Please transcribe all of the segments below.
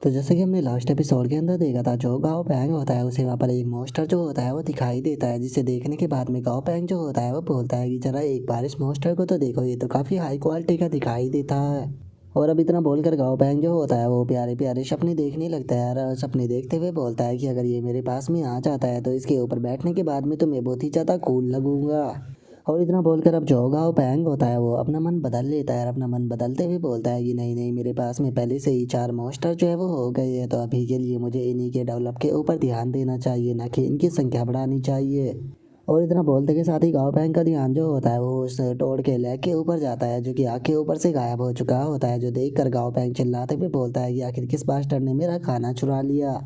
तो जैसे कि हमने लास्ट एपिसोड के अंदर देखा था, जो गाओ पैंग होता है उसे वहाँ पर एक मॉन्स्टर जो होता है वो दिखाई देता है, जिसे देखने के बाद में गाओ पैंग जो होता है वो बोलता है कि जरा एक बार इस मॉन्स्टर को तो देखो, ये तो काफ़ी हाई क्वालिटी का दिखाई देता है। और अब इतना बोलकर गाओ पैंग जो होता है वो प्यारे प्यारे सपने देखने लगता है, और सपने देखते हुए बोलता है कि अगर ये मेरे पास में आ जाता है तो इसके ऊपर बैठने के बाद में तो मैं बहुत ही ज़्यादा कूल लगूंगा। और इतना बोलकर अब जो गाओ पैंग होता है वो अपना मन बदल लेता है, और अपना मन बदलते हुए बोलता है कि नहीं नहीं, मेरे पास में पहले से ही 4 मॉन्स्टर जो है वो हो गए हैं, तो अभी के लिए मुझे इन्हीं के डेवलप के ऊपर ध्यान देना चाहिए, ना कि इनकी संख्या बढ़ानी चाहिए। और इतना बोलते के साथ ही गाओ पैंग का ध्यान जो होता है वो उस टोड के लेग के ऊपर जाता है, जो कि आँख के ऊपर से गायब हो चुका होता है, जो देख कर गाओ पैंग चिल्लाते हुए बोलता है कि आखिर किस बास्टर ने मेरा खाना चुरा लिया।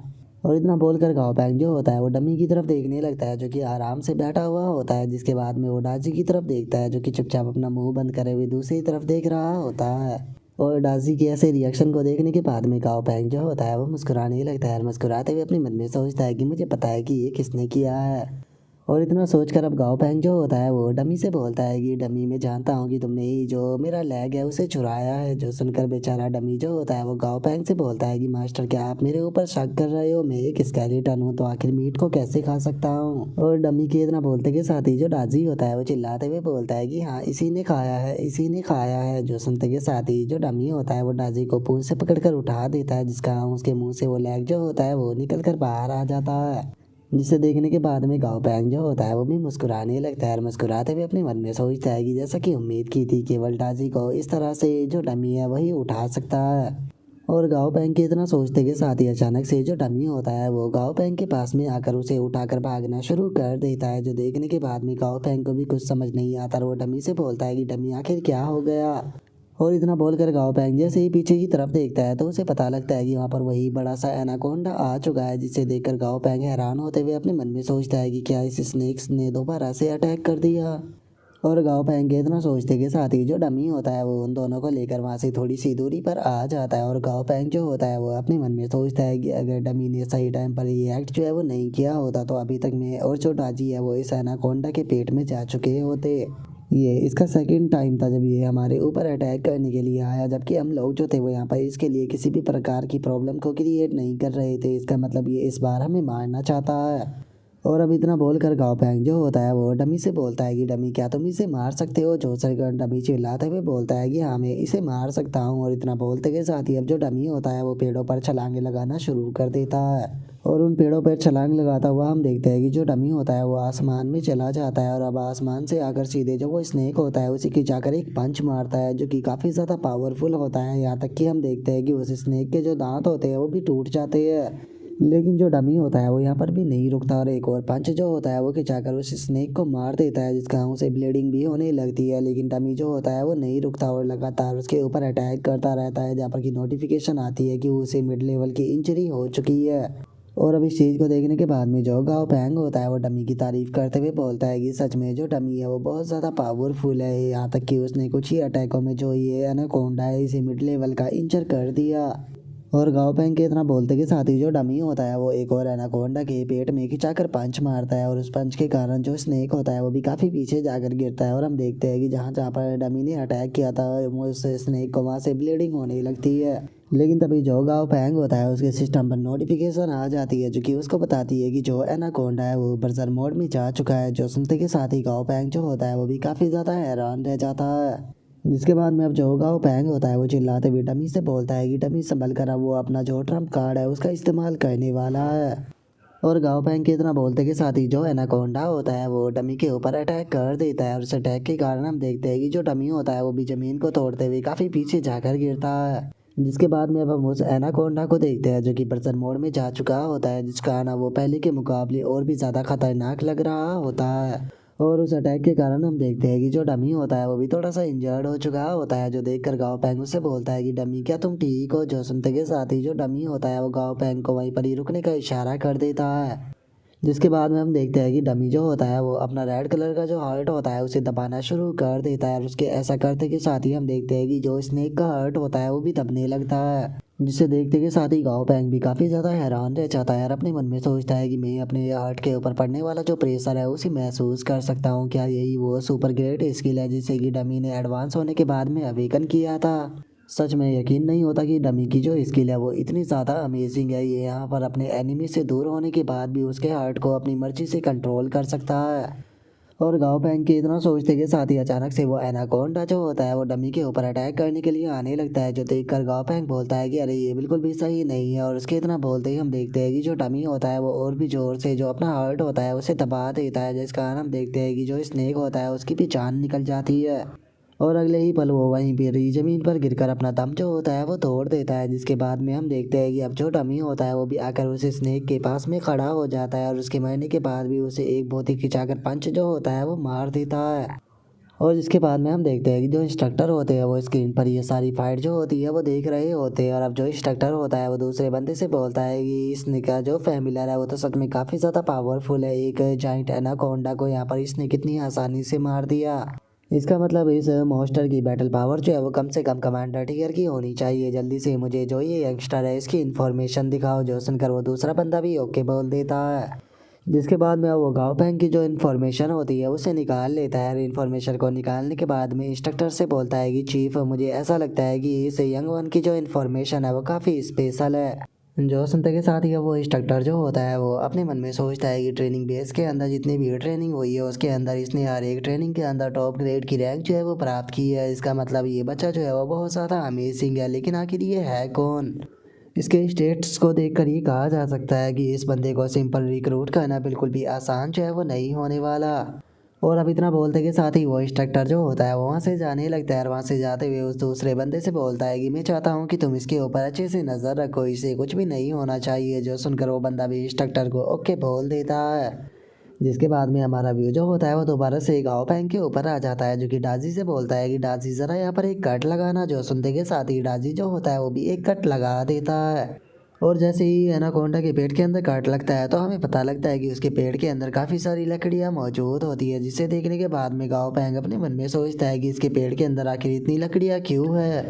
और इतना बोलकर गाओ पैंग जो होता है वो डमी की तरफ देखने लगता है, जो कि आराम से बैठा हुआ होता है, जिसके बाद में वो डाजी की तरफ देखता है, जो कि चुपचाप अपना मुंह बंद करे हुए दूसरी तरफ देख रहा होता है। और डाजी के ऐसे रिएक्शन को देखने के बाद में गाओ पैंग जो होता है वो मुस्कुराने लगता है, और मुस्कुराते हुए अपने मन में सोचता है कि मुझे पता है कि ये किसने किया है। और इतना सोचकर अब गाओ पैंग जो होता है वो डमी से बोलता है कि डमी, मैं जानता हूँ कि तुमने ही जो मेरा लैग है उसे चुराया है। जो सुनकर बेचारा डमी जो होता है वो गाओ पैंग से बोलता है कि मास्टर, क्या आप मेरे ऊपर शक कर रहे हो? मैं एक स्केलेटन हूँ, तो आखिर मीट को कैसे खा सकता हूँ? और डमी के इतना बोलते के साथ ही जो डाजी होता है वो चिल्लाते हुए बोलता है कि हाँ, इसी ने खाया है, इसी ने खाया है। जो सुनते के साथ ही जो डमी होता है वो डाजी को पूंछ से पकड़कर उठा देता है, जिसका उसके मुंह से वो लैग जो होता है वो निकल कर बाहर आ जाता है। जिसे देखने के बाद में गाओ पैंग जो होता है वो भी मुस्कुराने लगता है, और मुस्कुराते हुए अपने मन में सोचता है कि जैसा कि उम्मीद की थी, केवल डाजी को इस तरह से जो डमी है वही उठा सकता है। और गाओ पैंग के इतना सोचते के साथ ही अचानक से जो डमी होता है वो गाओ पैंग के पास में आकर उसे उठाकर भागना शुरू कर देता है, जो देखने के बाद में गाओ पैंग को भी कुछ समझ नहीं आता, और वो डमी से बोलता है कि डमी, आखिर क्या हो गया? और इतना बोलकर गाओ पैंग जैसे ही पीछे की तरफ देखता है तो उसे पता लगता है कि वहाँ पर वही बड़ा सा एनाकोंडा आ चुका है, जिसे देखकर गाओ पैंग हैरान होते हुए अपने मन में सोचता है कि क्या इस स्नेक्स ने दोबारा से अटैक कर दिया। और गाओ पैंग के इतना सोचते के साथ ही जो डमी होता है वो उन दोनों को लेकर वहाँ से थोड़ी सी दूरी पर आ जाता है, और गाओ पैंग जो होता है वो अपने मन में सोचता है कि अगर डमी ने सही टाइम पर ये एक्ट जो है वो नहीं किया होता तो अभी तक मैं और जो डाजी है वो इस एनाकोंडा के पेट में जा चुके होते। ये इसका सेकंड टाइम था जब ये हमारे ऊपर अटैक करने के लिए आया, जबकि हम लोग जो थे वो यहाँ पर इसके लिए किसी भी प्रकार की प्रॉब्लम को क्रिएट नहीं कर रहे थे। इसका मतलब ये इस बार हमें मारना चाहता है। और अब इतना बोलकर गाओ पैंग जो होता है वो डमी से बोलता है कि डमी, क्या तुम इसे मार सकते हो? जो सर डमी चिल्लाते हुए बोलता है कि हाँ, मैं इसे मार सकता हूँ। और इतना बोलते के साथ ही अब जो डमी होता है वो पेड़ों पर छलांगे लगाना शुरू कर देता है, और उन पेड़ों पर छलांग लगाता हुआ हम देखते हैं कि जो डमी होता है वो आसमान में चला जाता है, और अब आसमान से आकर सीधे जो वो स्नेक होता है उसी की जाकर एक पंच मारता है, जो कि काफ़ी ज़्यादा पावरफुल होता है। यहाँ तक कि हम देखते हैं कि उस स्नेक के जो दांत होते हैं वो भी टूट जाते हैं। लेकिन जो डमी होता है वो यहाँ पर भी नहीं रुकता, और एक और पंच जो होता है वो खिंचाकर उस स्नेक को मार देता है, जिसका उसे ब्लीडिंग भी होने लगती है। लेकिन डमी जो होता है वो नहीं रुकता और लगातार उसके ऊपर अटैक करता रहता है, जहाँ पर की नोटिफिकेशन आती है कि उसे मिड लेवल की इंजरी हो चुकी है। और अब इस चीज़ को देखने के बाद में जो गाओ पैंग होता है वो डमी की तारीफ करते हुए बोलता है कि सच में जो डमी है वो बहुत ज़्यादा पावरफुल है, यहाँ तक कि उसने कुछ ही अटैकों में जो ये एनाकोंडा है इसे मिड लेवल का इंजर कर दिया। और गाँव पैंग के इतना बोलते के साथ ही जो डमी होता है वो एक और एनाकोंडा के पेट में खिंचाकर पंच मारता है, और उस पंच के कारण जो स्नेक होता है वो भी काफ़ी पीछे जाकर गिरता है। और हम देखते हैं कि जहाँ जहाँ पर डमी ने अटैक किया था वो उस स्नेक को वहाँ से ब्लीडिंग होने लगती है। लेकिन तभी जो गाँव पैंग होता है उसके सिस्टम पर नोटिफिकेशन आ जाती है, जो कि उसको बताती है कि जो एनाकोंडा है वो बर्जर मोड में जा चुका है। जो सुनते के साथ ही गाँव पैंग जो होता है वो भी काफ़ी ज़्यादा हैरान रह जाता है। जिसके बाद में अब जो होगा वो पैंग होता है वो चिल्लाते हुए डमी से बोलता है कि डमी संभल कर, अब वो अपना जो ट्रम्प कार्ड है उसका इस्तेमाल करने वाला है। और गाँव पैंग के इतना बोलते के साथ ही जो एनाकोंडा होता है वो डमी के ऊपर अटैक कर देता है, और उस अटैक के कारण हम देखते हैं कि जो डमी होता है वो भी ज़मीन को तोड़ते हुए काफ़ी पीछे जाकर गिरता है। जिसके बाद में अब हम उस एनाकोंडा को देखते हैं, जो कि बर्जर मोड में जा चुका होता है, जिसका ना वो पहले के मुकाबले और भी ज़्यादा खतरनाक लग रहा होता है। और उस अटैक के कारण हम देखते हैं कि जो डमी होता है वो भी थोड़ा सा इंजर्ड हो चुका होता है, जो देखकर गाँव पैंग उससे बोलता है कि डमी, क्या तुम ठीक हो? जो सुनते के साथ ही जो डमी होता है वो गाँव पैंग को वहीं पर ही रुकने का इशारा कर देता है। जिसके बाद में हम देखते हैं कि डमी जो होता है वो अपना रेड कलर का जो हार्ट होता है उसे दबाना शुरू कर देता है, और उसके ऐसा करते के साथ ही हम देखते हैं कि जो स्नेक का हार्ट होता है वो भी दबने लगता है। जिसे देखते के साथ ही गाँव पैंग भी काफ़ी ज़्यादा हैरान रह जाता है, और अपने मन में सोचता है कि मैं अपने हार्ट के ऊपर पड़ने वाला जो प्रेशर है उसे महसूस कर सकता हूँ। क्या यही वो सुपर ग्रेट स्किल है जिसे कि डमी ने एडवांस होने के बाद में अवेकन किया था? सच में यकीन नहीं होता कि डमी की जो स्किल है वो इतनी ज़्यादा अमेजिंग है। ये यहाँ पर अपने एनिमी से दूर होने के बाद भी उसके हार्ट को अपनी मर्जी से कंट्रोल कर सकता है। और गाँव पैंग के इतना सोचते के साथ ही अचानक से वो एनाकोंडा जो होता है वो डमी के ऊपर अटैक करने के लिए आने लगता है, जो देखकर गाँव पैंग बोलता है कि अरे ये बिल्कुल भी सही नहीं है। और उसके इतना बोलते ही हम देखते हैं कि जो डमी होता है वो और भी जोर से जो अपना हार्ट होता है उसे दबा देता है, जिस कारण हम देखते हैं कि जो स्नेक होता है उसकी भी जान निकल जाती है। और अगले ही पल वो वहीं पर ही जमीन पर गिरकर अपना दम जो होता है वो तोड़ देता है, जिसके बाद में हम देखते हैं कि अब जो डमी होता है वो भी आकर उस स्नेक के पास में खड़ा हो जाता है और उसके मरने के बाद भी उसे एक बहुत ही खिंचाकर पंच जो होता है वो मार देता है। और इसके बाद में हम देखते हैं कि जो इंस्ट्रक्टर होते हैं वो स्क्रीन पर ये सारी फाइट जो होती है वो देख रहे होते हैं। और अब जो इंस्ट्रक्टर होता है वो दूसरे बंदे से बोलता है कि इसने का जो फैमिलर है वो तो सच में काफ़ी ज़्यादा पावरफुल है, एक जाइंट एनाकोंडा को यहाँ पर इसने कितनी आसानी से मार दिया। इसका मतलब इस मॉन्स्टर की बैटल पावर जो है वो कम से कम कमांडर टियर की होनी चाहिए। जल्दी से मुझे जो ये यंगस्टर है इसकी इन्फॉर्मेशन दिखाओ। जो सुनकर वो दूसरा बंदा भी ओके बोल देता है, जिसके बाद में वो गाँव पैंग की जो इन्फॉर्मेशन होती है उसे निकाल लेता है। और इन्फॉर्मेशन को निकालने के बाद में इंस्ट्रक्टर से बोलता है कि चीफ मुझे ऐसा लगता है कि इस यंग वन की जो इन्फॉर्मेशन है वो काफ़ी स्पेशल है। जो सुनते के साथ ही वो इंस्ट्रक्टर जो होता है वो अपने मन में सोचता है कि ट्रेनिंग बेस के अंदर जितनी भी ट्रेनिंग हुई है उसके अंदर इसने हर एक ट्रेनिंग के अंदर टॉप ग्रेड की रैंक जो है वो प्राप्त की है। इसका मतलब ये बच्चा जो है वो बहुत ज़्यादा अमेजिंग है। लेकिन आखिर ये है कौन? इसके स्टेट्स को देखकर ये कहा जा सकता है कि इस बंदे को सिंपल रिक्रूट करना बिल्कुल भी आसान जो है वो नहीं होने वाला। और अब इतना बोलते के साथ ही वो इंस्ट्रक्टर जो होता है वो वहाँ से जाने लगता है। और वहाँ से जाते हुए उस दूसरे बंदे से बोलता है कि मैं चाहता हूँ कि तुम इसके ऊपर अच्छे से नज़र रखो, इसे कुछ भी नहीं होना चाहिए। जो सुनकर वो बंदा भी इंस्ट्रक्टर को ओके बोल देता है, जिसके बाद में हमारा व्यू जो होता है वो दोबारा से गाँव पैंग के ऊपर आ जाता है, जो कि डाजी से बोलता है कि डाजी ज़रा यहाँ पर एक कट लगाना। जो सुनते के साथ ही डाजी जो होता है वो भी एक कट लगा देता है। और जैसे ही एनाकोंडा के पेट के अंदर काट लगता है तो हमें पता लगता है कि उसके पेट के अंदर काफ़ी सारी लकड़ियाँ मौजूद होती है, जिसे देखने के बाद में गाँव पैंग अपने मन में सोचता है कि इसके पेट के अंदर आखिर इतनी लकड़ियाँ क्यों है।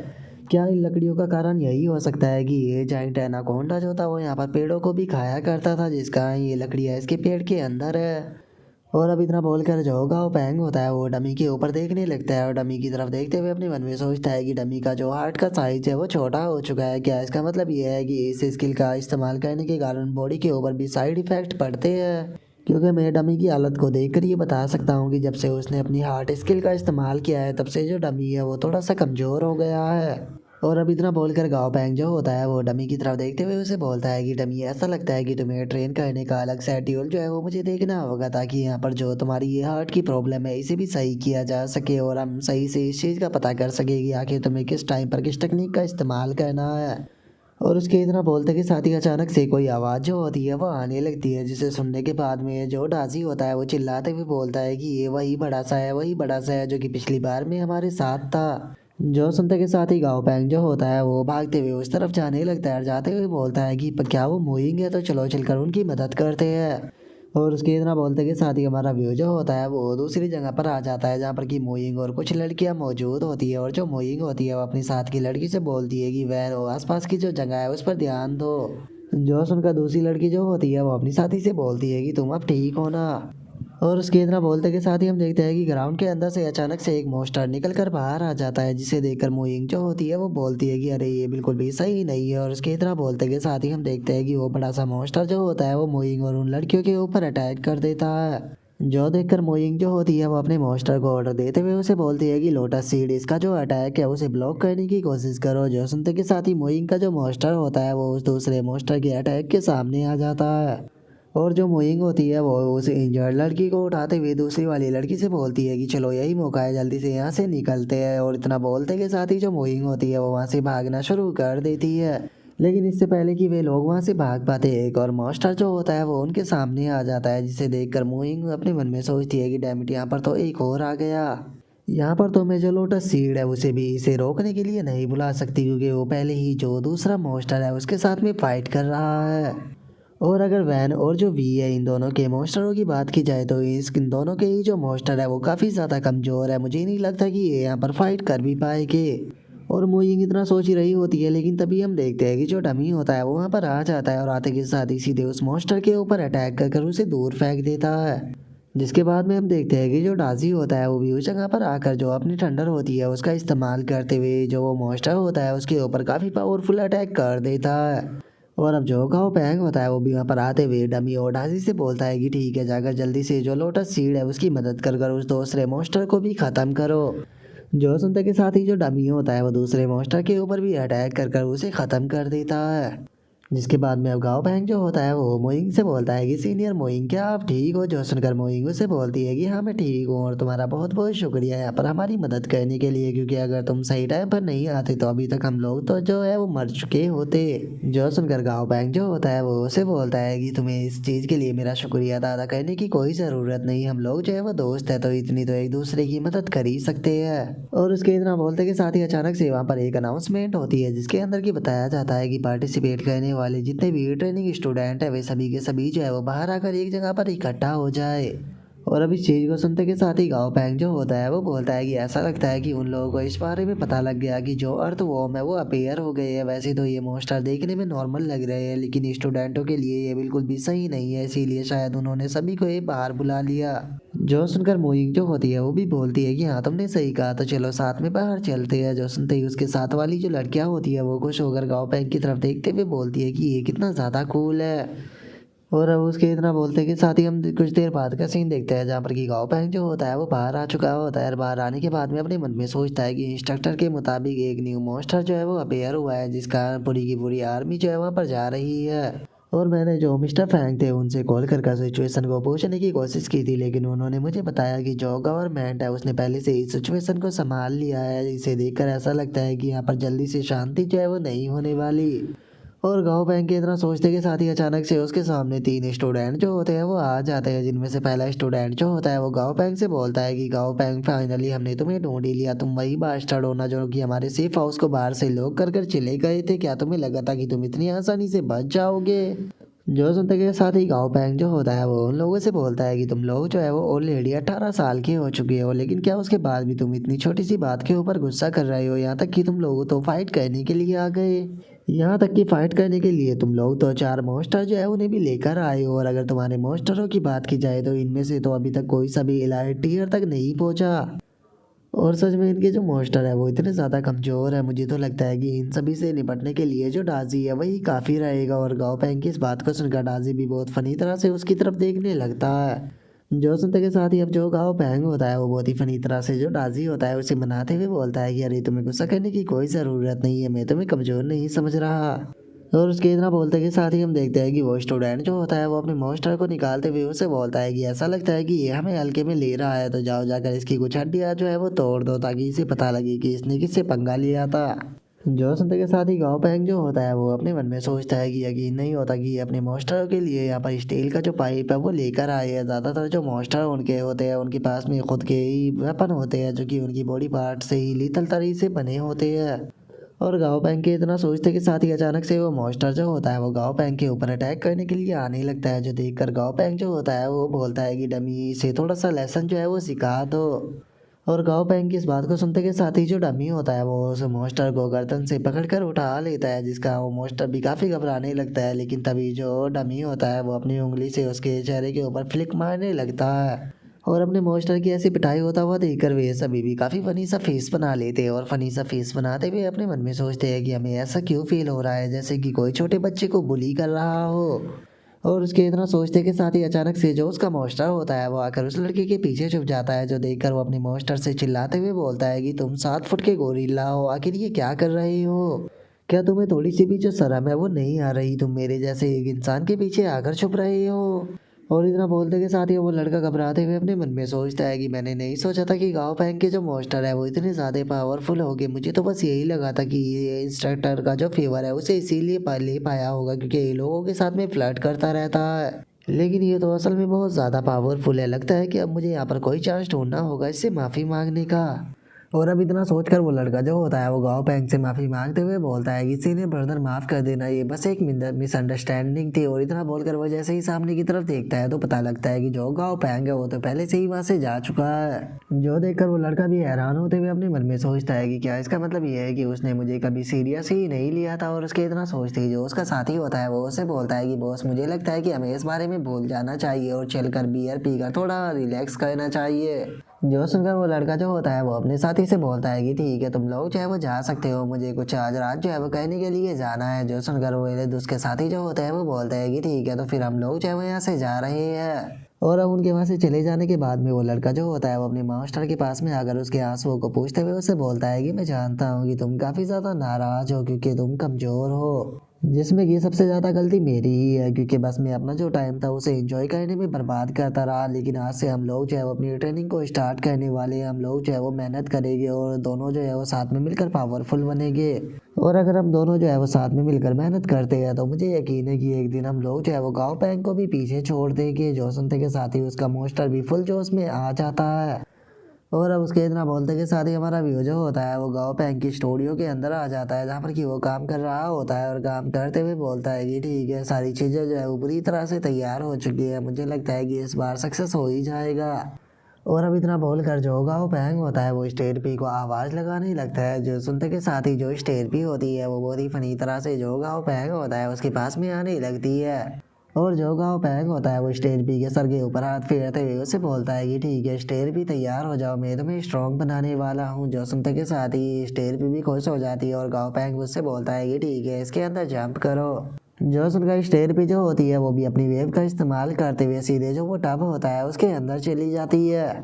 क्या इन लकड़ियों का कारण यही हो सकता है कि ये जाइंट एनाकोंडा जो था वो यहाँ पर पेड़ों को भी खाया करता था, जिसका ये लकड़ियाँ इसके पेट के अंदर है। और अब इतना बोलकर जो गाँव पैंग होता है वो डमी के ऊपर देखने लगता है और डमी की तरफ देखते हुए अपने मन में सोचता है कि डमी का जो हार्ट का साइज है वो छोटा हो चुका है। क्या इसका मतलब ये है कि इस स्किल का इस्तेमाल करने के कारण बॉडी के ऊपर भी साइड इफेक्ट पड़ते हैं? क्योंकि मैं डमी की हालत को देखकर ये बता सकता हूँ कि जब से उसने अपनी हार्ट स्किल का इस्तेमाल किया है तब से जो डमी है वो थोड़ा सा कमज़ोर हो गया है। और अब इतना बोलकर गाँव पैंग जो होता है वो डमी की तरफ देखते हुए उसे बोलता है कि डमी ऐसा लगता है कि तुम्हें ट्रेन करने का अलग शेड्यूल जो है वो मुझे देखना होगा, ताकि यहाँ पर जो तुम्हारी ये हार्ट की प्रॉब्लम है इसे भी सही किया जा सके और हम सही से इस चीज़ का पता कर सके कि आखिर तुम्हें किस टाइम पर किस टेक्निक का इस्तेमाल करना है। और उसके इतना बोलते के साथ ही अचानक से कोई आवाज़ जो होती है वो आने लगती है, जिसे सुनने के बाद में जो डाजी होता है वो चिल्लाते हुए बोलता है कि ये वही बड़ा सा है, वही बड़ा सा है जो कि पिछली बार में हमारे साथ था। जो सुनते के साथ ही गाँव पैंग जो होता है वो भागते हुए उस तरफ जाने लगता है और जाते हुए बोलता है कि क्या वो मोइंग है, तो चलो चलकर उनकी मदद करते हैं। और उसके इतना बोलते के साथ ही हमारा व्यू जो होता है वो दूसरी जगह पर आ जाता है, जहाँ पर कि मोइंग और कुछ लड़कियाँ मौजूद होती है। और जो मोइंग होती है वो अपनी साथ की लड़की से बोलती है कि वह आसपास की जो जगह है उस पर ध्यान दो। जो सुनकर दूसरी लड़की जो होती है वो अपनी साथी से बोलती है कि तुम अब ठीक हो ना। और उसके इतना बोलते के साथ ही हम देखते हैं कि ग्राउंड के अंदर से अचानक से एक मॉन्स्टर निकल कर बाहर आ जाता है, जिसे देखकर मोइंग जो होती है वो बोलती है कि अरे ये बिल्कुल भी सही नहीं है। और उसके इतना बोलते के साथ ही हम देखते हैं कि वो बड़ा सा मॉन्स्टर जो होता है वो मोइंग और उन लड़कियों के ऊपर अटैक कर देता है। जो देखकर मोइंग जो होती है वो अपने मॉन्स्टर को ऑर्डर देते हुए उसे बोलती है कि लोटस सीड इसका जो अटैक है उसे ब्लॉक करने की कोशिश करो। जो सुनते के साथ ही मोइंग का जो मॉन्स्टर होता है वो उस दूसरे मॉन्स्टर के अटैक के सामने आ जाता है। और जो मोइंग होती है वो उस इंजर्ड लड़की को उठाते हुए दूसरी वाली लड़की से बोलती है कि चलो यही मौका है, जल्दी से यहाँ से निकलते हैं। और इतना बोलते के साथ ही जो मोइंग होती है वो वहाँ से भागना शुरू कर देती है। लेकिन इससे पहले कि वे लोग वहाँ से भाग पाते एक और मॉन्स्टर जो होता है वो उनके सामने आ जाता है, जिसे देखकर मोइंग अपने मन में सोचती है कि डैम इट, यहाँ पर तो एक और आ गया। यहाँ पर तो मैं जो लोटस सीड है उसे भी इसे रोकने के लिए नहीं बुला सकती, क्योंकि वो पहले ही जो दूसरा मॉन्स्टर है उसके साथ में फाइट कर रहा है। और अगर वैन और जो वी है इन दोनों के मॉन्स्टरों की बात की जाए तो इन दोनों के ही जो मॉन्स्टर है वो काफ़ी ज़्यादा कमज़ोर है। मुझे नहीं लगता कि ये यहाँ पर फाइट कर भी पाएंगे। और मोइंग इतना सोच ही रही होती है, लेकिन तभी हम देखते हैं कि जो डमी होता है वो वहाँ पर आ जाता है और आते के साथ ही सीधे उस मॉन्स्टर के ऊपर अटैक कर उसे दूर फेंक देता है। जिसके बाद में हम देखते हैं कि जो डाजी होता है वो भी उस जगह पर आकर जो अपनी ठंडर होती है उसका इस्तेमाल करते हुए जो वो मॉन्स्टर होता है उसके ऊपर काफ़ी पावरफुल अटैक कर देता है। और अब जो गाओ पैंग होता है वो भी वहाँ पर आते हुए डमी और डाजी से बोलता है कि ठीक है, जाकर जल्दी से जो लोटस सीड है उसकी मदद कर कर उस दूसरे मॉन्स्टर को भी ख़त्म करो। जो सुनते के साथ ही जो डमी होता है वो दूसरे मॉन्स्टर के ऊपर भी अटैक कर कर उसे ख़त्म कर देता है। जिसके बाद में अब गाओ पैंग जो होता है वो मोइंग से बोलता है कि सीनियर मोइंग, क्या आप ठीक हो? जो सुनकर मोइंग उसे बोलती है कि हाँ मैं ठीक हूँ और तुम्हारा बहुत बहुत शुक्रिया यहाँ पर हमारी मदद करने के लिए, क्योंकि अगर तुम सही टाइम पर नहीं आते तो अभी तक हम लोग तो जो है वो मर चुके होते। जो सुनकर गाओ पैंग जो होता है वो उसे बोलता है कि तुम्हें इस चीज़ के लिए मेरा शुक्रिया अदा करने की कोई ज़रूरत नहीं, हम लोग जो है वो दोस्त है तो इतनी तो एक दूसरे की मदद कर ही सकते हैं। और उसके इतना बोलते के साथ ही अचानक से वहाँ पर एक अनाउंसमेंट होती है जिसके अंदर की बताया जाता है कि पार्टिसिपेट करने वाले जितने भी ट्रेनिंग स्टूडेंट है वे सभी के सभी जो है वो बाहर आकर एक जगह पर इकट्ठा हो जाए। और अब इस चीज़ को सुनते के साथ ही गाओ पैंग जो होता है वो बोलता है कि ऐसा लगता है कि उन लोगों को इस बारे में पता लग गया कि जो अर्थ वॉर्म है वो अपेयर हो गए हैं। वैसे तो ये मॉन्स्टर देखने में नॉर्मल लग रहे हैं लेकिन स्टूडेंटों के लिए ये बिल्कुल भी सही नहीं है, इसीलिए शायद उन्होंने सभी को ये बाहर बुला लिया। जो सुनकर मोइंग जो होती है वो भी बोलती है कि हाँ तुमने सही कहा, तो चलो साथ में बाहर चलते हैं। जो सुनते ही उसके साथ वाली जो लड़कियां होती है वो खुश होकर गाओ पैंग की तरफ देखते हुए बोलती है कि ये कितना ज़्यादा कूल है। और अब उसके इतना बोलते के साथ ही हम कुछ देर बाद का सीन देखते हैं जहाँ पर कि गाओ पैंग जो होता है वो बाहर आ चुका होता है। और बाहर आने के बाद में अपने मन में सोचता है कि इंस्ट्रक्टर के मुताबिक एक न्यू मॉन्स्टर जो है वो अपेयर हुआ है जिसका पूरी की पूरी आर्मी जो है वहाँ पर जा रही है। और मैंने जो मिस्टर फैंग थे उनसे कॉल कर सिचुएशन को पूछने की कोशिश की थी, लेकिन उन्होंने मुझे बताया कि जो गवर्नमेंट है उसने पहले से इस सिचुएशन को संभाल लिया है। इसे देखकर ऐसा लगता है कि यहाँ पर जल्दी से शांति जो है वो नहीं होने वाली। और गांव बैंक के इतना सोचते के साथ ही अचानक से उसके सामने तीन स्टूडेंट जो होते हैं वो आ जाते हैं, जिनमें से पहला स्टूडेंट जो होता है वो गांव बैंक से बोलता है कि गांव बैंक फाइनली हमने तुम्हें ढूंढ ही लिया, तुम वही बास्टर्ड हो ना जो कि हमारे सेफ हाउस को बाहर से लॉक कर कर चले गए थे। क्या तुम्हें लगा था कि तुम इतनी आसानी से बच जाओगे? जो सुनते के साथ ही गांव बैंक जो होता है वो उन लोगों से बोलता है कि तुम लोग जो है वो ऑलरेडी 18 साल के हो चुके हो, लेकिन क्या उसके बाद भी तुम इतनी छोटी सी बात के ऊपर गुस्सा कर रहे हो? यहाँ तक कि तुम लोग तो फाइट करने के लिए आ गए। यहाँ तक कि फाइट करने के लिए तुम लोग तो 4 मॉन्स्टर जो है उन्हें भी लेकर आए हो। और अगर तुम्हारे मॉन्स्टरों की बात की जाए तो इनमें से तो अभी तक कोई सा भी एलाइट टीयर तक नहीं पहुंचा। और सच में इनके जो मॉन्स्टर है वो इतने ज़्यादा कमज़ोर है, मुझे तो लगता है कि इन सभी से निपटने के लिए जो डाजी है वही काफ़ी रहेगा। और गाँव पैंग की इस बात को सुनकर डाजी भी बहुत फनी तरह से उसकी तरफ देखने लगता है। जो सुनते के साथ ही अब जो गाँव पैंग होता है वो बहुत ही फनी तरह से जो डाजी होता है उसे मनाते हुए बोलता है कि अरे तुम्हें गुस्सा करने की कोई ज़रूरत नहीं है, मैं तुम्हें कमज़ोर नहीं समझ रहा। और उसके इतना बोलते के साथ ही हम देखते हैं कि वो स्टूडेंट जो होता है वो अपने मॉन्स्टर को निकालते हुए उसे बोलता है कि ऐसा लगता है कि ये हमें हल्के में ले रहा है, तो जाओ जाकर इसकी कुछ हड्डियाँ जो है वो तोड़ दो ताकि इसे पता लगे कि इसने किससे पंगा लिया था। जो सुनते के साथ ही गाँव पैंग जो होता है वो अपने मन में सोचता है कि यकीन नहीं होता कि ये अपने मॉन्स्टरों के लिए यहाँ पर स्टील का जो पाइप है वो लेकर आए हैं। ज़्यादातर जो मॉन्स्टर उनके होते हैं उनके पास में खुद के ही वेपन होते हैं जो कि उनकी बॉडी पार्ट से ही लीथल तरीके से बने होते हैं। और गाँव पैंग के इतना सोचते के साथ ही अचानक से वो मॉन्स्टर जो होता है वो गाँव पैंग के ऊपर अटैक करने के लिए आने लगता है, जो देखकर गाँव पैंग जो होता है वो बोलता है कि डमी से थोड़ा सा लेसन जो है वो सिखा दो। और गाँव पैंग की इस बात को सुनते के साथ ही जो डमी होता है वो उस मॉन्स्टर को गर्दन से पकड़कर उठा लेता है, जिसका वो मॉन्स्टर भी काफ़ी घबराने लगता है। लेकिन तभी जो डमी होता है वो अपनी उंगली से उसके चेहरे के ऊपर फ्लिक मारने लगता है। और अपने मॉन्स्टर की ऐसी पिटाई होता हुआ देखकर वे सभी भी काफ़ी फनी सा फेस बना लेते हैं। और फनी सा फेस बनाते हुए अपने मन में सोचते हैं कि हमें ऐसा क्यों फील हो रहा है जैसे कि कोई छोटे बच्चे को बुली कर रहा हो। और उसके इतना सोचते के साथ ही अचानक से जो उसका मॉन्स्टर होता है वो आकर उस लड़के के पीछे छुप जाता है, जो देखकर वो अपने मॉन्स्टर से चिल्लाते हुए बोलता है कि तुम 7 फुट के गोरिल्ला हो, आखिर ये क्या कर रहे हो? क्या तुम्हें थोड़ी सी भी जो शर्म है वो नहीं आ रही? तुम मेरे जैसे एक इंसान के पीछे आकर छुप रहे हो। और इतना बोलते के साथ ही वो लड़का घबराते हुए अपने मन में सोचता है कि मैंने नहीं सोचा था कि गाँव पैंग के जो मॉन्स्टर है वो इतने ज़्यादा पावरफुल होंगे। मुझे तो बस यही लगा था कि ये इंस्ट्रक्टर का जो फेवर है उसे इसीलिए ले पाया होगा क्योंकि ये लोगों के साथ में फ्लर्ट करता रहता है, लेकिन ये तो असल में बहुत ज़्यादा पावरफुल है। लगता है कि अब मुझे यहाँ पर कोई चांस ढूंढना होगा इससे माफ़ी मांगने का। और अब इतना सोचकर वो लड़का जो होता है वो गाओ पैंग से माफी मांगते हुए बोलता है कि सीनियर ब्रदर माफ कर देना, ये बस एक मिसअंडरस्टैंडिंग थी। और इतना बोलकर वो जैसे ही सामने की तरफ देखता है तो पता लगता है कि जो गाओ पैंग है वो तो पहले से ही वहां से जा चुका है। जो देखकर वो लड़का भी हैरान होते हुए अपने मन में सोचता है कि क्या इसका मतलब ये है कि उसने मुझे कभी सीरियस ही नहीं लिया था। और उसके इतना सोचते ही जो उसका साथी होता है वो उसे बोलता है कि बॉस मुझे लगता है कि हमें इस बारे में भूल जाना चाहिए और चलकर बियर पीकर थोड़ा रिलैक्स करना चाहिए। जो सुनकर वो लड़का जो होता है वो अपने साथी से बोलता है कि ठीक है तुम लोग जो है वो जा सकते हो, मुझे कुछ आज रात जो है वो कहने के लिए जाना है। जो सुनकर वो उसके साथी जो होते हैं वो बोलते हैं कि ठीक है तो फिर हम लोग जो है वो यहाँ से जा रहे हैं। और अब उनके वहां से चले जाने के बाद में वो लड़का जो होता है वो अपने मास्टर के पास में आकर उसके आंसुओं को पूछते हुए उससे बोलता है कि मैं जानता हूँ कि तुम काफी ज्यादा नाराज हो क्योंकि तुम कमजोर हो, जिसमें कि सबसे ज़्यादा गलती मेरी ही है क्योंकि बस मैं अपना जो टाइम था उसे एंजॉय करने में बर्बाद करता रहा। लेकिन आज से हम लोग जो है वो अपनी ट्रेनिंग को स्टार्ट करने वाले हैं, हम लोग जो है वो मेहनत करेंगे और दोनों जो है वो साथ में मिलकर पावरफुल बनेंगे। और अगर हम दोनों जो है वो साथ में मिलकर मेहनत करते हैं तो मुझे यकीन है कि एक दिन हम लोग जो है वो गाँव पैंग को भी पीछे छोड़ देंगे। जो सुनते के साथ ही उसका मोस्टर भी फुल जोश में आ जाता है। और अब उसके इतना बोलते के साथ ही हमारा व्यू जो होता है वो गाँव पैंग की स्टूडियो के अंदर आ जाता है जहाँ पर कि वो काम कर रहा होता है। और काम करते हुए बोलता है कि ठीक है सारी चीज़ें जो है वो पूरी तरह से तैयार हो चुकी है, मुझे लगता है कि इस बार सक्सेस हो ही जाएगा। और अब इतना बोल कर जो गाँव पैंग होता है वो स्टेर पी को आवाज़ लगाने लगता है। जो सुनते के साथ ही जो स्टेर पी होती है वो बहुत ही फनी तरह से जो गाँव पैंग होता है उसके पास में आने लगती है। और जो गाँव पैंग होता है वो स्टेर पी के सर के ऊपर हाथ फेरते हुए उससे बोलता है कि ठीक है स्टेर पी तैयार हो जाओ, मैं तुम्हें स्ट्रॉन्ग बनाने वाला हूँ। जो सुनते के साथ ही स्टेर पी भी खुश हो जाती है और गाँव पैंग उससे बोलता है कि ठीक है इसके अंदर जंप करो। जो सुनकर स्टेर पी जो होती है वो भी अपनी वेव का इस्तेमाल करते हुए सीधे जो वो टब होता है उसके अंदर चली जाती है।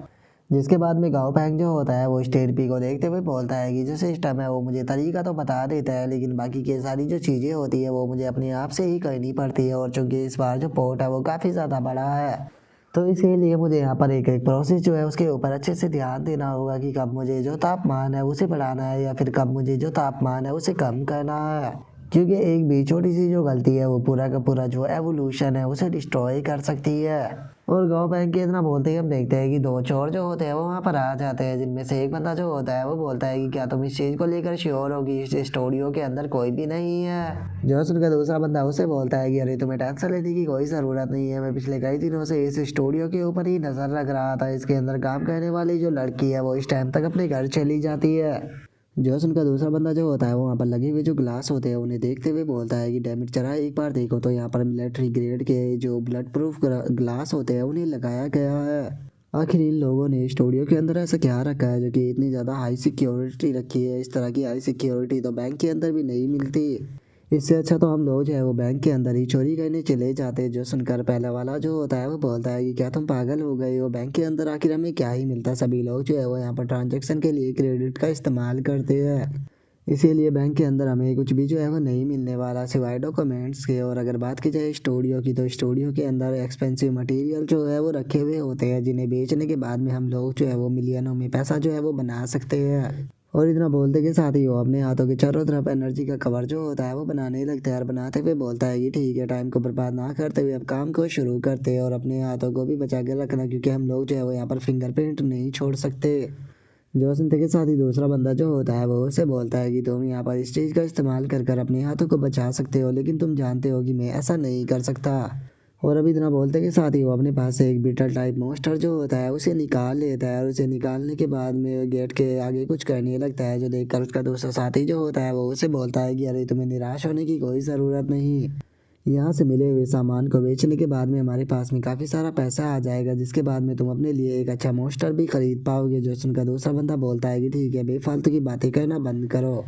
जिसके बाद में गाँव पैंग जो होता है वो स्टेर पी को देखते हुए बोलता है कि जो सिस्टम है वो मुझे तरीका तो बता देता है लेकिन बाकी की सारी जो चीज़ें होती है वो मुझे अपने आप से ही करनी पड़ती है। और चूंकि इस बार जो पोर्ट है वो काफ़ी ज़्यादा बड़ा है तो इसीलिए मुझे यहाँ पर एक एक प्रोसेस जो है उसके ऊपर अच्छे से ध्यान देना होगा कि कब मुझे जो तापमान है उसे बढ़ाना है या फिर कब मुझे जो तापमान है उसे कम करना है। क्योंकि एक भी छोटी सी जो गलती है वो पूरा का पूरा जो एवोल्यूशन है उसे डिस्ट्रॉय कर सकती है। और गाँव पैंग के इतना बोलते ही हम देखते हैं कि दो चोर जो होते हैं वो वहाँ पर आ जाते हैं, जिनमें से एक बंदा जो होता है वो बोलता है कि क्या तुम इस चीज़ को लेकर श्योर हो कि इस स्टूडियो के अंदर कोई भी नहीं है। जो सुनकर दूसरा बंदा उसे बोलता है कि अरे तुम्हें टेंशन लेने की कोई ज़रूरत नहीं है, मैं पिछले कई दिनों से इस स्टूडियो के ऊपर ही नज़र रख रहा था, इसके अंदर काम करने वाली जो लड़की है वो इस टाइम तक अपने घर चली जाती है। जो उनका दूसरा बंदा जो होता है वो वहाँ पर लगे हुए जो ग्लास होते हैं उन्हें देखते हुए बोलता है कि डैमेज चला एक बार देखो तो यहाँ पर मिलिट्री ग्रेड के जो ब्लड प्रूफ ग्लास होते हैं उन्हें लगाया गया है। आखिर इन लोगों ने स्टूडियो के अंदर ऐसा क्या रखा है जो कि इतनी ज़्यादा हाई सिक्योरिटी रखी है। इस तरह की हाई सिक्योरिटी तो बैंक के अंदर भी नहीं मिलती। इससे अच्छा तो हम लोग जो है वो बैंक के अंदर ही चोरी करने चले जाते हैं। जो सुनकर पहला वाला जो होता है वो बोलता है कि क्या तुम पागल हो गए हो, बैंक के अंदर आखिर हमें क्या ही मिलता है, सभी लोग जो है वो यहाँ पर ट्रांजेक्शन के लिए क्रेडिट का इस्तेमाल करते हैं, इसीलिए बैंक के अंदर हमें कुछ भी जो है वो नहीं मिलने वाला सिवाय डॉक्यूमेंट्स के। और अगर बात की जाए स्टूडियो की तो स्टूडियो के अंदर एक्सपेंसिव मटेरियल जो है वो रखे हुए होते हैं जिन्हें बेचने के बाद में हम लोग जो है वो मिलियनों में पैसा जो है वो बना सकते हैं। और इतना बोलते के साथ ही वो अपने हाथों के चारों तरफ एनर्जी का कवर जो होता है वो बनाने लगता है और बनाते हुए बोलता है कि ठीक है टाइम को बर्बाद ना करते हुए अब काम को शुरू करते हैं और अपने हाथों को भी बचा के रखना क्योंकि हम लोग जो है वो यहाँ पर फिंगरप्रिंट नहीं छोड़ सकते। जो सुनते के साथ ही दूसरा बंदा जो होता है वो उसे बोलता है कि तुम यहाँ पर इस चीज़ का इस्तेमाल कर कर अपने हाथों को बचा सकते हो लेकिन तुम जानते हो कि मैं ऐसा नहीं कर सकता। और अभी इतना बोलते के साथ ही वो अपने पास से एक बीटल टाइप मॉन्स्टर जो होता है उसे निकाल लेता है और उसे निकालने के बाद में गेट के आगे कुछ करने लगता है। जो देखकर उसका दूसरा साथी जो होता है वो उसे बोलता है कि अरे तुम्हें निराश होने की कोई ज़रूरत नहीं, यहाँ से मिले हुए सामान को बेचने के बाद में हमारे पास में काफ़ी सारा पैसा आ जाएगा जिसके बाद में तुम अपने लिए एक अच्छा मॉन्स्टर भी खरीद पाओगे। जो सुनकर दूसरा बंदा बोलता है कि ठीक है बेफालतू की बातें करना बंद करो।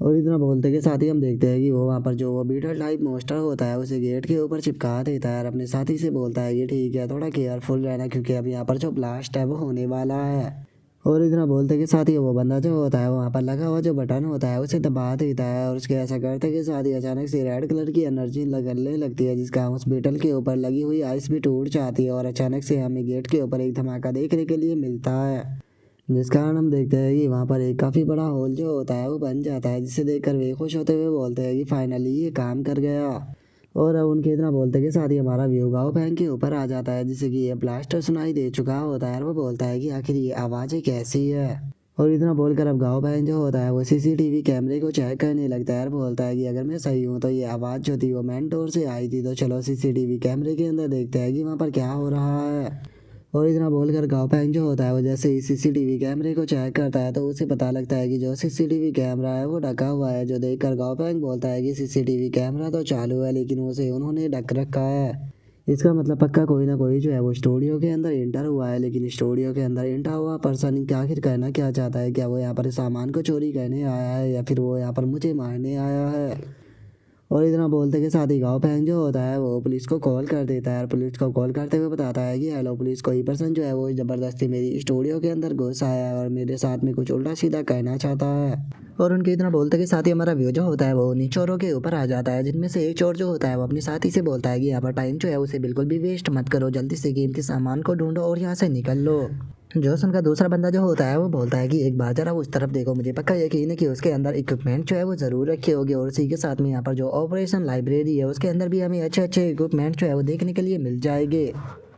और इतना बोलते के साथ ही हम देखते हैं कि वो वहाँ पर जो वो बीटल टाइप मॉन्स्टर होता है उसे गेट के ऊपर चिपका देता है और अपने साथी से बोलता है कि ठीक है थोड़ा केयरफुल रहना क्योंकि अब यहाँ पर जो ब्लास्ट है वो होने वाला है। और इतना बोलते के साथ ही वो बंदा जो होता है वहाँ पर लगा हुआ जो बटन होता है उसे दबा देता है और उसके ऐसा करते के साथ ही अचानक से रेड कलर की एनर्जी लगने लगती है जिसका उस बीटल के ऊपर लगी हुई आइस भी टूट जाती है और अचानक से हमें गेट के ऊपर एक धमाका देखने के लिए मिलता है जिस कारण हम देखते हैं कि वहाँ पर एक काफ़ी बड़ा होल जो होता है वो बन जाता है जिसे देखकर वे खुश होते हुए बोलते हैं कि फाइनली ये काम कर गया। और अब उनके इतना बोलते के साथ ही हमारा व्यू गाँव पैंग के ऊपर आ जाता है जिसे कि ये ब्लास्टर सुनाई दे चुका होता है और वो बोलता है कि आखिर ये आवाज़ें कैसी है। और इतना बोलकर अब गाँव बैंक जो होता है वो सीसीटीवी कैमरे को चेक करने लगता है और बोलता है कि अगर मैं सही हूँ तो ये आवाज़ जो थी वो मेन डोर से आई थी, तो चलो सीसीटीवी कैमरे के अंदर देखते हैं कि वहाँ पर क्या हो रहा है। और इतना बोलकर गाँव बैंक जो होता है वो जैसे ही सीसीटीवी कैमरे को चेक करता है तो उसे पता लगता है कि जो सीसीटीवी कैमरा है वो ढका हुआ है। जो देखकर गाँव बैंक बोलता है कि सीसीटीवी कैमरा तो चालू है लेकिन उसे उन्होंने ढक रखा है। इसका मतलब पक्का कोई ना कोई जो है वो स्टूडियो के अंदर एंटर हुआ है। लेकिन स्टूडियो के अंदर एंटर हुआ पर्सन क्या आखिर करना क्या चाहता है? क्या वो यहाँ पर सामान को चोरी करने आया है या फिर वो यहाँ पर मुझे मारने आया है? और इतना बोलते के साथ ही गाँव पैंग जो होता है वो पुलिस को कॉल कर देता है और पुलिस को कॉल करते हुए बताता है कि हेलो पुलिस, कोई पर्सन जो है वो ज़बरदस्ती मेरी स्टूडियो के अंदर घुस आया है और मेरे साथ में कुछ उल्टा सीधा करना चाहता है। और उनके इतना बोलते के साथ ही हमारा व्यू जो होता है वो उन्हीं चोरों के ऊपर आ जाता है, जिनमें से एक चोर जो होता है वो अपने साथी से बोलता है कि यहाँ पर टाइम जो है उसे बिल्कुल भी वेस्ट मत करो, जल्दी से कीमती सामान को ढूंढो और यहाँ से निकल लो। जोश उनका दूसरा बंदा जो होता है वो बोलता है कि एक बार जरा उस तरफ देखो, मुझे पक्का यकीन है कि उसके अंदर इक्विपमेंट जो है वो ज़रूर रखे होंगे और उसी के साथ में यहाँ पर जो ऑपरेशन लाइब्रेरी है उसके अंदर भी हमें अच्छे अच्छे इक्विपमेंट जो है वो देखने के लिए मिल जाएंगे।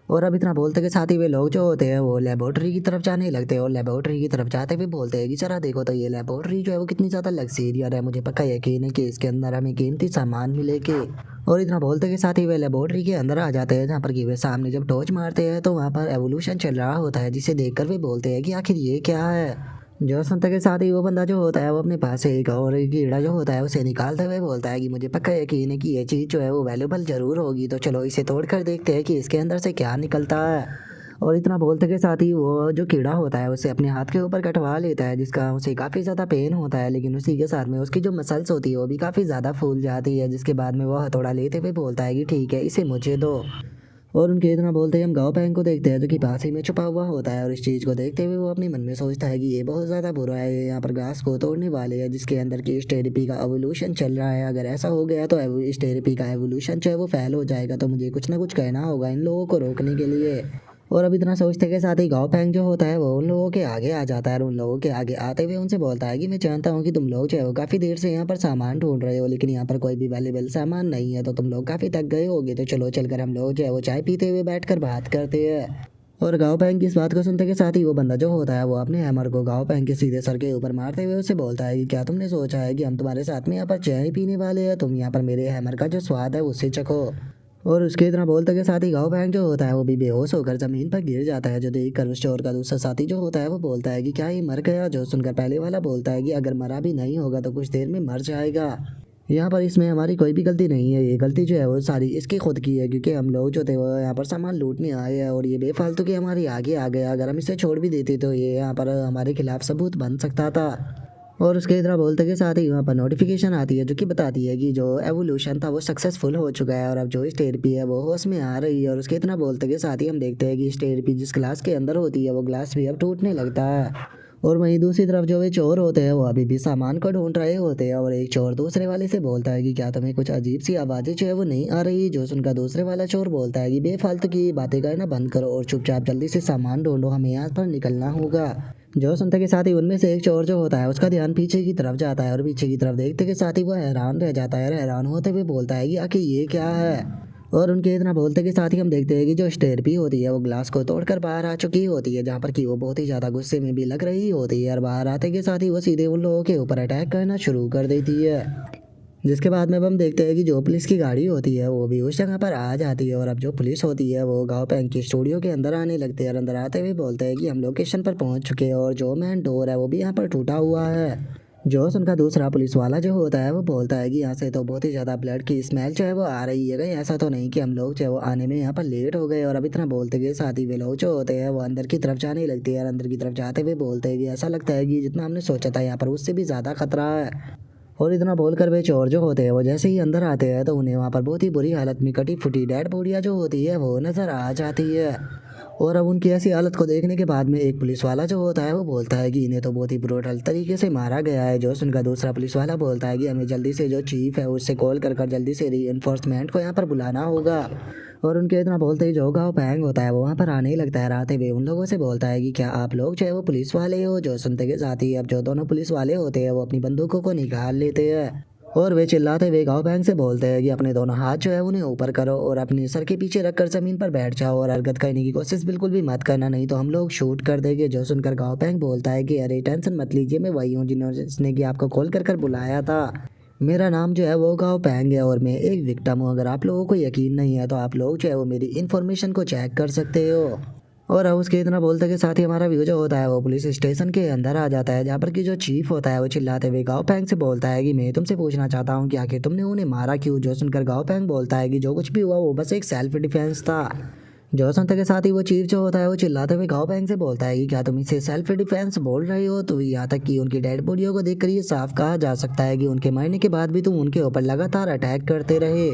और अब इतना बोलते के साथ ही वे लोग जो होते हैं वो लेबोरेटरी की तरफ जाने लगते हैं और लेबोरेटरी की तरफ जाते हुए बोलते हैं कि जरा देखो तो ये लेबोरेटरी जो है वो कितनी ज़्यादा लग्जरियस है, मुझे पक्का यकीन है कि इसके अंदर हमें कीमती सामान मिलेंगे। और इतना बोलते के साथ ही वे लेबोरेटरी के अंदर आ जाते हैं जहाँ पर कि वे सामने जब टॉर्च मारते हैं तो वहाँ पर एवोल्यूशन चल रहा होता है, जिसे देखकर वे बोलते हैं कि आखिर ये क्या है। जो सुनते के साथ ही वो बंदा जो होता है वो अपने पास से एक और एक कीड़ा जो होता है उसे निकालते हुए बोलता है कि मुझे पक्का यकीन है कि ये चीज़ जो है वो वैल्यूबल ज़रूर होगी, तो चलो इसे तोड़ कर देखते हैं कि इसके अंदर से क्या निकलता है। और इतना बोलते के साथ ही वो जो कीड़ा होता है उसे अपने हाथ के ऊपर कटवा लेता है, जिसका उसे काफ़ी ज़्यादा पेन होता है, लेकिन उसी के साथ में उसकी जो मसल्स होती है वो भी काफ़ी ज़्यादा फूल जाती है, जिसके बाद में वो हथौड़ा लेते हुए बोलता है कि ठीक है इसे मुझे दो। और उनके इतना बोलते ही हम गाँव पैंग को देखते हैं जो कि पास ही में छुपा हुआ होता है और इस चीज़ को देखते हुए वो अपने मन में सोचता है कि ये बहुत ज़्यादा बुरा है, ये यहाँ पर घास को तोड़ने वाले हैं जिसके अंदर की इस थेरेपी का एवोल्यूशन चल रहा है। अगर ऐसा हो गया तो इस थेरेपी का एवोल्यूशन जो है वो फैल हो जाएगा, तो मुझे कुछ ना कुछ कहना होगा इन लोगों को रोकने के लिए। और अब इतना सोचते के साथ ही गाँव पैंग जो होता है वो उन लोगों के आगे आ जाता है और उन लोगों के आगे आते हुए उनसे बोलता है कि मैं जानता हूँ कि तुम लोग जो है वो काफ़ी देर से यहाँ पर सामान ढूंढ रहे हो, लेकिन यहाँ पर कोई भी वैल्यूबल सामान नहीं है, तो तुम लोग काफ़ी थक गए होगे, तो चलो चलकर हम लोग जो है वो चाय पीते हुए बैठ कर बात करते हैं। और गाँव पैंग की इस बात को सुनते के साथ ही वो बंदा जो होता है वो अपने हैमर को गाँव पैंग के सीधे सर के ऊपर मारते हुए उससे बोलता है कि क्या तुमने सोचा है कि हम तुम्हारे साथ में यहाँ पर चाय पीने वाले हैं? तुम यहाँ पर मेरे हैमर का जो स्वाद है उससे चखो। और उसके इतना बोलते के साथ ही गाँव बैंक जो होता है वो भी बेहोश होकर जमीन पर गिर जाता है, जो देख कर उस चोर का दूसरा साथी जो होता है वो बोलता है कि क्या ये मर गया? जो सुनकर पहले वाला बोलता है कि अगर मरा भी नहीं होगा तो कुछ देर में मर जाएगा। यहाँ पर इसमें हमारी कोई भी गलती नहीं है, ये गलती जो है वो सारी इसकी खुद की है, क्योंकि हम लोग जो थे वो यहाँ पर सामान लूटने आए हैं और ये बेफालतू की हमारी आगे आ गया। अगर हम इसे छोड़ भी देते तो ये यहाँ पर हमारे खिलाफ सबूत बन सकता था। और उसके इतना बोलते के साथ ही वहाँ पर नोटिफिकेशन आती है जो कि बताती है कि जो एवोल्यूशन था वो सक्सेसफुल हो चुका है और अब जो इस थेरेपी है वो होश में आ रही है। और उसके इतना बोलते के साथ ही हम देखते हैं कि इस थेरेपी जिस ग्लास के अंदर होती है वो ग्लास भी अब टूटने लगता है। और वहीं दूसरी तरफ जो वे चोर होते हैं वो अभी भी सामान को ढूंढ रहे होते हैं और एक चोर दूसरे वाले से बोलता है कि क्या तुम्हें कुछ अजीब सी आवाज़ें जो है वो नहीं आ रही? जो सुनकर दूसरे वाला चोर बोलता है कि बेफालतू की बातें करना बंद करो और चुपचाप जल्दी से सामान ढूंढो, हमें यहाँ पर निकलना होगा। जो सुनते के साथ ही उनमें से एक चोर जो होता है उसका ध्यान पीछे की तरफ जाता है और पीछे की तरफ देखते के साथ ही वह हैरान रह जाता है और हैरान होते हुए बोलता है कि आखिर ये क्या है। और उनके इतना बोलते के साथ ही हम देखते हैं कि जो स्टेरपी होती है वो ग्लास को तोड़कर बाहर आ चुकी होती है, जहाँ पर कि वो बहुत ही ज़्यादा गुस्से में भी लग रही होती है और बाहर आते के साथ ही वो सीधे उन लोगों के ऊपर अटैक करना शुरू कर देती है। जिसके बाद में अब हम देखते हैं कि जो पुलिस की गाड़ी होती है वो भी उस जगह पर आ जाती है और अब जो पुलिस होती है वो गाँव पैंक की स्टूडियो के अंदर आने लगते हैं और अंदर आते हुए बोलते हैं कि हम लोकेशन पर पहुंच चुके हैं और जो मेन डोर है वो भी यहाँ पर टूटा हुआ है। जोश उनका दूसरा पुलिस वाला जो होता है वो बोलता है कि यहाँ से तो बहुत ही ज़्यादा ब्लड की स्मेल जो है वो आ रही है, कहीं ऐसा तो नहीं कि हम लोग जो है वो आने में यहाँ पर लेट हो गए? और अब इतना बोलते गए साथ ही वे लोग जो होते हैं वो अंदर की तरफ जाने लगते हैं और अंदर की तरफ जाते हुए बोलते हैं कि ऐसा लगता है कि जितना हमने सोचा था यहाँ पर उससे भी ज़्यादा खतरा है। और इतना बोलकर वे चोर जो होते हैं वो जैसे ही अंदर आते हैं तो उन्हें वहाँ पर बहुत ही बुरी हालत में कटी फुटी डेड बॉडियाँ जो होती है वो नज़र आ जाती है। और अब उनकी ऐसी हालत को देखने के बाद में एक पुलिस वाला जो होता है वो बोलता है कि इन्हें तो बहुत ही ब्रूटल तरीके से मारा गया है। जो उनका दूसरा पुलिस वाला बोलता है कि हमें जल्दी से जो चीफ है उससे कॉल कर जल्दी से रीइंफोर्समेंट को यहाँ पर बुलाना होगा। और उनके इतना बोलते ही जो गाँव पैंग होता है वो वहाँ पर आने ही लगता है। आते हुए उन लोगों से बोलता है कि क्या आप लोग जो है वो पुलिस वाले हो? जो सुनते के साथ ही अब जो दोनों पुलिस वाले होते हैं वो अपनी बंदूकों को निकाल लेते हैं और वे चिल्लाते हुए गाँव बैंक से बोलते हैं कि अपने दोनों हाथ जो है उन्हें ऊपर करो और अपने सर के पीछे रखकर ज़मीन पर बैठ जाओ और हरकत करने की कोशिश बिल्कुल भी मत करना, नहीं तो हम लोग शूट कर देंगे। जो सुनकर गाँव बैंक बोलता है कि अरे टेंशन मत लीजिए, मैं वही हूँ जिन्होंने कि आपको कॉल कर बुलाया था। मेरा नाम जो है वो गाँव पैंग है और मैं एक विक्टिम हूँ। अगर आप लोगों को यकीन नहीं है तो आप लोग जो है वो मेरी इन्फॉर्मेशन को चेक कर सकते हो। और अब उसके इतना बोलते के साथ ही हमारा व्यू जो होता है वो पुलिस स्टेशन के अंदर आ जाता है, जहाँ पर कि जो चीफ होता है वो चिल्लाते हुए गाँव पैंग से बोलता है कि मैं तुमसे पूछना चाहता हूँ कि आखिर तुमने उन्हें मारा क्यों। जो सुनकर गाँव पैंग बोलता है कि जो कुछ भी हुआ वो बस एक सेल्फ डिफेंस था। जो सुनते के साथ ही वो चीफ जो होता है वो चिल्लाते हुए गाँव पैंग से बोलता है कि क्या तुम इसे सेल्फ डिफेंस बोल रहे हो। तो यहाँ तक कि उनकी डेड बॉडियों को देखकर ये साफ कहा जा सकता है कि उनके मरने के बाद भी तुम उनके ऊपर लगातार अटैक करते रहे।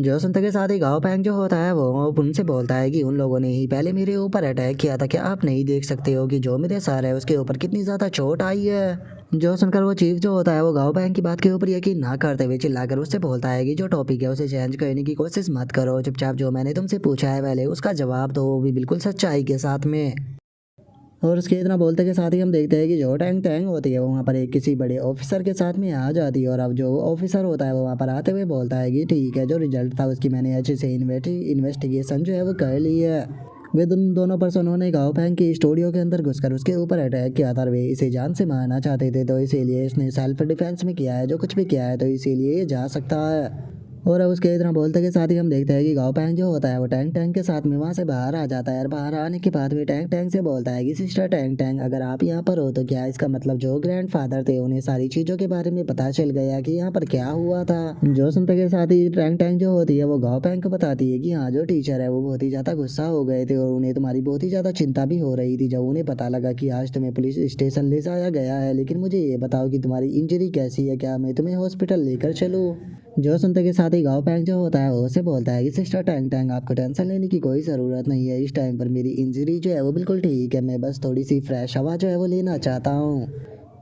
जो सुनते के साथ ही गाँव पैंग जो होता है वो उनसे बोलता है कि उन लोगों ने ही पहले मेरे ऊपर अटैक किया था, क्या आप नहीं देख सकते हो कि जो मेरे सर है उसके ऊपर कितनी ज़्यादा चोट आई है। जो सुनकर वो चीफ जो होता है वो गाँव पैंग की बात के ऊपर यकीन ना करते हुए चिल्लाकर उससे बोलता है कि जो टॉपिक है उसे चेंज करने की कोशिश मत करो, चुपचाप जो मैंने तुमसे पूछा है पहले उसका जवाब दो, वो भी बिल्कुल सच्चाई के साथ में। और उसके इतना बोलते के साथ ही हम देखते हैं कि जो टैंग टैंग होती है वो वहाँ पर एक किसी बड़े ऑफिसर के साथ में आ जाती है और अब जो ऑफिसर होता है वो वहाँ पर आते हुए बोलता है कि ठीक है, जो रिजल्ट था उसकी मैंने अच्छे से इन्वेस्टिगेशन जो है वो कर ली है। वे दोनों पर्सनों ने गाँव पैंग की स्टूडियो के अंदर घुसकर उसके ऊपर अटैक किया था और वे इसे जान से मारना चाहते थे, तो इसीलिए इसने सेल्फ डिफेंस में किया है जो कुछ भी किया है, तो इसीलिए ये जा सकता है। और अब उसके इतना बोलते के साथ ही हम देखते हैं कि गाँव पैंग जो होता है वो टैंक टैंक के साथ में वहाँ से बाहर आ जाता है और बाहर आने के बाद में टैंक टैंक से बोलता है कि सिस्टर टैंक टैंक, अगर आप यहाँ पर हो तो क्या इसका मतलब जो ग्रैंडफादर थे उन्हें सारी चीज़ों के बारे में पता चल गया कि यहाँ पर क्या हुआ था। जो सुनते के साथ ही टैंक टैंक जो होती है वो गाँव पैंग को बताती है कि हाँ, जो टीचर है वो बहुत ही ज़्यादा गुस्सा हो गए थे और उन्हें तुम्हारी बहुत ही ज़्यादा चिंता भी हो रही थी जब उन्हें पता लगा कि आज तुम्हें पुलिस स्टेशन ले जाया गया है। लेकिन मुझे ये बताओ कि तुम्हारी इंजरी कैसी है, क्या मैं तुम्हें हॉस्पिटल लेकर चलूँ। जो सुनते के साथ ही गाँव पैंग जो होता है वो उसे बोलता है कि सिस्टर टैंग टैंग, आपको टेंशन लेने की कोई ज़रूरत नहीं है, इस टाइम पर मेरी इंजरी जो है वो बिल्कुल ठीक है, मैं बस थोड़ी सी फ्रेश हवा जो है वो लेना चाहता हूँ।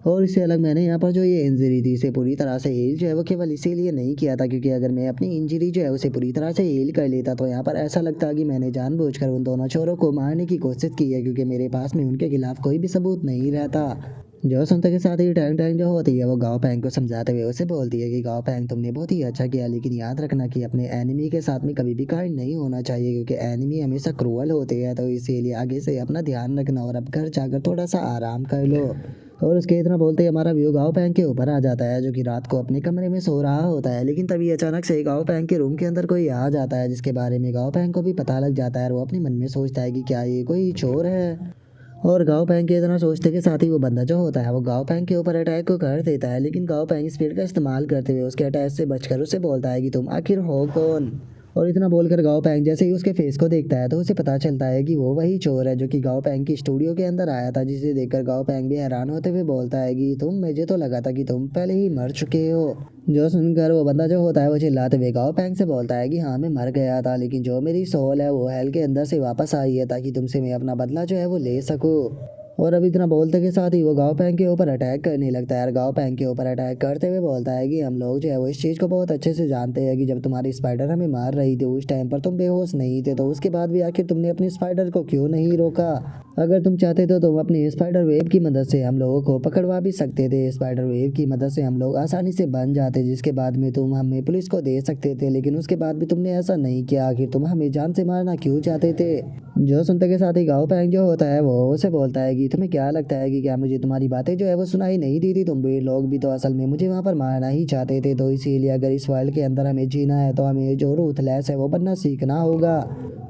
और इससे अलग मैंने यहाँ पर जो ये इंजरी थी इसे पूरी तरह से हील जो है वो केवल इसीलिए नहीं किया था क्योंकि अगर मैं अपनी इंजरी जो है उसे पूरी तरह से हील कर लेता तो यहाँ पर ऐसा लगता कि मैंने जानबूझकर उन दोनों चोरों को मारने की कोशिश की है, क्योंकि मेरे पास में उनके खिलाफ कोई भी सबूत नहीं रहता। जो सुनते के साथ ही टैंग टैंग जो होती है वो गाँव पैंग को समझाते हुए उसे बोलती है कि गाँव पैंग, तुमने बहुत ही अच्छा किया, लेकिन याद रखना कि अपने एनिमी के साथ में कभी भी कांड नहीं होना चाहिए क्योंकि एनिमी हमेशा क्रूअल होते हैं, तो इसीलिए आगे से अपना ध्यान रखना और अब घर जाकर थोड़ा सा आराम कर लो। और उसके इतना बोलते ही हमारा व्यू गाँव पैंग के ऊपर आ जाता है जो कि रात को अपने कमरे में सो रहा होता है, लेकिन तभी अचानक से गाँव पैंग के रूम के अंदर कोई आ जाता है जिसके बारे में गाँव पैंग को भी पता लग जाता है और वो अपने मन में सोचता है कि क्या ये कोई चोर है। और गाँव पैंग के इतना सोचते के साथ ही वो बंदा जो होता है वो गाँव पैंग के ऊपर अटैक को कर देता है, लेकिन गाँव पैंग स्पीड का इस्तेमाल करते हुए उसके अटैक से बचकर उसे बोलता है कि तुम आखिर हो कौन। और इतना बोलकर गाँव पैंग जैसे ही उसके फेस को देखता है तो उसे पता चलता है कि वो वही चोर है जो कि गाँव पैंग की स्टूडियो के अंदर आया था, जिसे देखकर गाँव पैंग भी हैरान होते हुए बोलता है कि मुझे तो लगा था कि तुम पहले ही मर चुके हो। जो सुनकर वो बंदा जो होता है वो चिल्लाते हुए गाँव पैंग से बोलता है कि हाँ, मैं मर गया था, लेकिन जो मेरी सोल है वो हेल के अंदर से वापस आई है ताकि तुमसे मैं अपना बदला जो है वो ले सकूँ। और अब इतना बोलते के साथ ही वो गाँव पैंग के ऊपर अटैक करने लगता है और गाँव पैंग के ऊपर अटैक करते हुए बोलता है कि हम लोग जो है वो इस चीज़ को बहुत अच्छे से जानते हैं कि जब तुम्हारी स्पाइडर हमें मार रही थी उस टाइम पर तुम बेहोश नहीं थे, तो उसके बाद भी आखिर तुमने अपनी स्पाइडर को क्यों नहीं रोका। अगर तुम चाहते तो तुम अपनी स्पाइडर वेब की मदद से हम लोगों को पकड़वा भी सकते थे, स्पाइडर वेब की मदद से हम लोग आसानी से बन जाते जिसके बाद में तुम हमें पुलिस को दे सकते थे, लेकिन उसके बाद भी तुमने ऐसा नहीं किया, आखिर तुम हमें जान से मारना क्यों चाहते थे। जो सुनते के साथ ही गाँव पैंग जो होता है वो उसे बोलता है कि तुम्हें क्या लगता है कि क्या मुझे तुम्हारी बातें जो है वो सुनाई नहीं दी थी, तुम भी लोग भी तो असल में मुझे वहाँ पर मारना ही चाहते थे, तो इसीलिए अगर इस वर्ल्ड के अंदर हमें जीना है तो हमें जो रूथलेस है वो बनना सीखना होगा।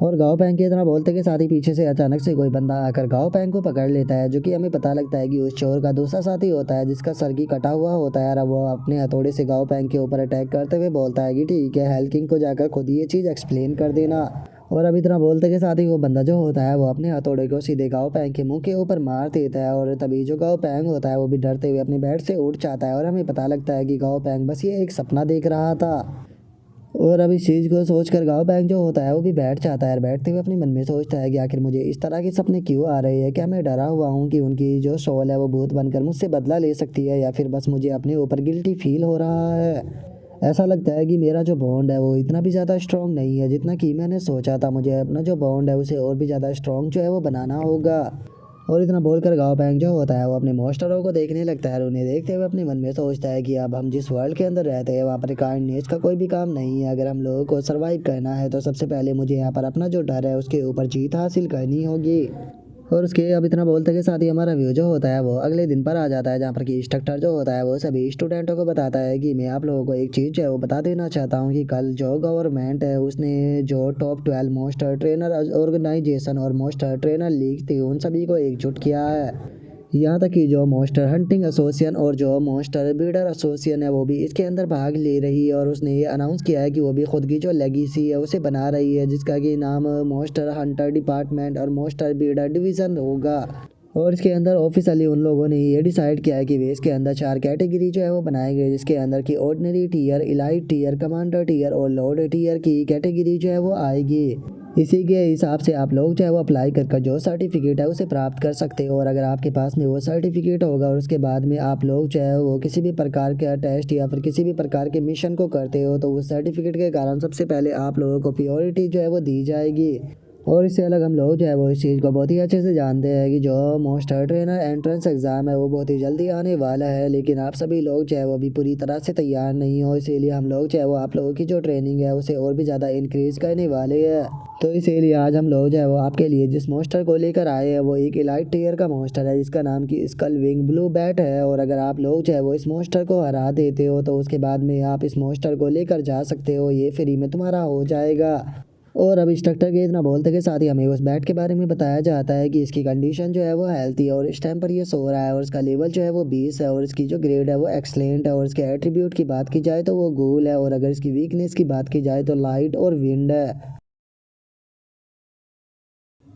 और गाँव पैंग के इतना बोलते के साथ ही पीछे से अचानक से कोई बंदा आकर गाँव पैंग को पकड़ लेता है, जो कि हमें पता लगता है कि उस चोर का दूसरा साथी होता है जिसका सर की कटा हुआ होता है और वो अपने हथौड़े से गाँव पैंग के ऊपर अटैक करते हुए बोलता है कि ठीक है, हेल किंग को जाकर खुद ये चीज़ एक्सप्लेन कर देना। और अब इतना बोलते के साथ ही वो बंदा जो होता है वो अपने हथौड़े को सीधे गाँव पैंग के मुंह के ऊपर मार देता है और तभी जो गाँव पैंग होता है वो भी डरते हुए अपने बेड से उठ जाता है और हमें पता लगता है कि गाँव पैंग बस ये एक सपना देख रहा था। और अब इस चीज़ को सोचकर गाँव पैंग जो होता है वो भी बैठ जाता है और बैठते हुए अपने मन में सोचता है कि आखिर मुझे इस तरह के सपने क्यों आ रहे हैं, क्या मैं डरा हुआ हूँ कि उनकी जो सोल है वो भूत बनकर मुझसे बदला ले सकती है, या फिर बस मुझे अपने ऊपर गिल्टी फील हो रहा है। ऐसा लगता है कि मेरा जो बॉन्ड है वो इतना भी ज़्यादा स्ट्रॉन्ग नहीं है जितना कि मैंने सोचा था, मुझे अपना जो बॉन्ड है उसे और भी ज़्यादा स्ट्रॉन्ग जो है वो बनाना होगा। और इतना बोलकर गाओ पैंग जो होता है वो अपने मॉन्स्टरों को देखने लगता है और उन्हें देखते हुए अपने मन में सोचता है कि अब हम जिस वर्ल्ड के अंदर रहते हैं वहाँ पर काइंडनेस का कोई भी काम नहीं है। अगर हम लोगों को सरवाइव करना है तो सबसे पहले मुझे यहाँ पर अपना जो डर है उसके ऊपर जीत हासिल करनी होगी। और उसके अब इतना बोलते के साथ ही हमारा व्यू जो होता है वो अगले दिन पर आ जाता है, जहाँ पर कि इंस्ट्रक्टर जो होता है वो सभी स्टूडेंटों को बताता है कि मैं आप लोगों को एक चीज़ जो है वो बता देना चाहता हूँ कि कल जो गवर्नमेंट है उसने जो टॉप 12 मोस्टर ट्रेनर ऑर्गेनाइजेशन और मोस्टर ट्रेनर लीग थी उन सभी को एकजुट किया है। यहाँ तक कि जो मोस्टर हंटिंग एसोसिएशन और जो मोस्टर ब्रीडर एसोसिएशन है वो भी इसके अंदर भाग ले रही है। और उसने ये अनाउंस किया है कि वो भी खुद की जो लेगेसी है उसे बना रही है, जिसका कि नाम मोस्टर हंटर डिपार्टमेंट और मोस्टर ब्रीडर डिवीज़न होगा। और इसके अंदर ऑफिशियली उन लोगों ने ये डिसाइड किया है कि वे इसके अंदर 4 कैटेगरी जो है वो बनाए गए, जिसके अंदर की ordinary tier, elite tier, commander tier और लॉर्ड टीयर की कैटेगरी जो है वो आएगी। इसी के हिसाब से आप लोग जो है वो अप्लाई कर जो सर्टिफिकेट है उसे प्राप्त कर सकते हो। और अगर आपके पास में वो सर्टिफिकेट होगा और उसके बाद में आप लोग जो है वो किसी भी प्रकार का टेस्ट या फिर किसी भी प्रकार के मिशन को करते हो तो उस सर्टिफिकेट के कारण सबसे पहले आप लोगों को प्योरिटी जो है वो दी जाएगी। और इससे अलग हम लोग जो है वो इस चीज़ को बहुत ही अच्छे से जानते हैं कि जो मोस्टर ट्रेनर एंट्रेंस एग्ज़ाम है वो बहुत ही जल्दी आने वाला है, लेकिन आप सभी लोग जो है वो भी पूरी तरह से तैयार नहीं हो। इसीलिए हम लोग जो है वो आप लोगों की जो ट्रेनिंग है उसे और भी ज़्यादा इंक्रीज़ करने वाले हैं। तो इसीलिए आज हम लोग जो है वो आपके लिए जिस मोस्टर को लेकर आए हैं वो एक इलाइट टीयर का मोस्टर है जिसका नाम की स्कल विंग ब्लू बैट है। और अगर आप लोग जो है वो इस मोस्टर को हरा देते हो तो उसके बाद में आप इस मोस्टर को लेकर जा सकते हो, ये फ्री में तुम्हारा हो जाएगा। और अब इंस्ट्रक्टर के इतना बोलते के साथ ही हमें उस बैट के बारे में बताया जाता है कि इसकी कंडीशन जो है वो हेल्थी है और इस टाइम पर ये सो रहा है और इसका लेवल जो है वो 20 है और इसकी जो ग्रेड है वो एक्सलेंट है। और इसके एट्रीब्यूट की बात की जाए तो वो गूल है और अगर इसकी वीकनेस की बात की जाए तो लाइट और विंड है।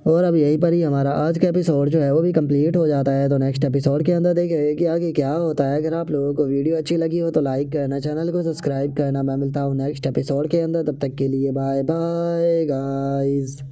और अब यहीं पर ही हमारा आज का एपिसोड जो है वो भी कंप्लीट हो जाता है। तो नेक्स्ट एपिसोड के अंदर देखेंगे कि आगे क्या होता है। अगर आप लोगों को वीडियो अच्छी लगी हो तो लाइक करना, चैनल को सब्सक्राइब करना। मैं मिलता हूँ नेक्स्ट एपिसोड के अंदर, तब तक के लिए बाय बाय गाइस।